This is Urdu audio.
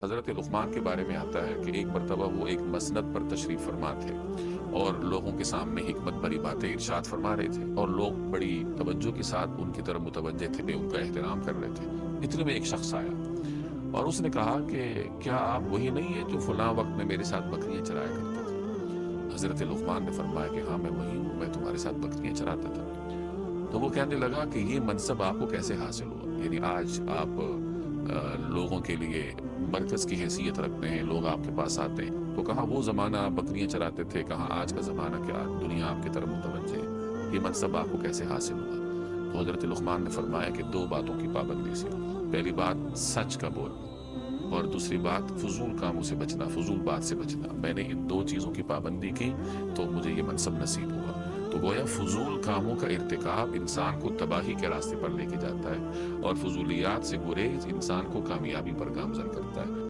حضرت لقمان کے بارے میں آتا ہے کہ ایک مرتبہ وہ ایک مسند پر تشریف فرما تھے اور لوگوں کے سامنے حکمت بھری باتیں ارشاد فرما رہے تھے اور لوگ بڑی توجہ کے ساتھ ان کی طرف متوجہ تھے، ان کا احترام کر رہے تھے۔ اتنے میں ایک شخص آیا اور اس نے کہا کہ کیا آپ وہی نہیں ہیں جو فلاں وقت میں میرے ساتھ بکریاں چرایا کرتے تھے؟ حضرت لقمان نے فرمایا کہ ہاں میں وہی ہوں، میں تمہارے ساتھ بکریاں چراتا تھا۔ تو وہ کہنے لگا کہ یہ منصب آپ کو کیسے حاصل ہوا؟ یعنی آج آپ لوگوں کے لیے مرکز کی حیثیت رکھتے ہیں، لوگ آپ کے پاس آتے ہیں۔ تو کہا وہ زمانہ آپ بکریاں چراتے تھے، کہاں آج کا زمانہ کیا دنیا آپ کی طرف متوجہ ہے، یہ منصب آپ کو کیسے حاصل ہوا؟ تو حضرت لقمان نے فرمایا کہ دو باتوں کی پابندی سے، پہلی بات سچ کا بول اور دوسری بات فضول کاموں سے بچنا، فضول بات سے بچنا۔ میں نے ان دو چیزوں کی پابندی کی تو مجھے یہ منصب نصیب ہوا۔ تو گویا فضول کاموں کا ارتکاب انسان کو تباہی کے راستے پر لے کے جاتا ہے اور فضولیات سے گریز انسان کو کامیابی پر گامزن کرتا ہے۔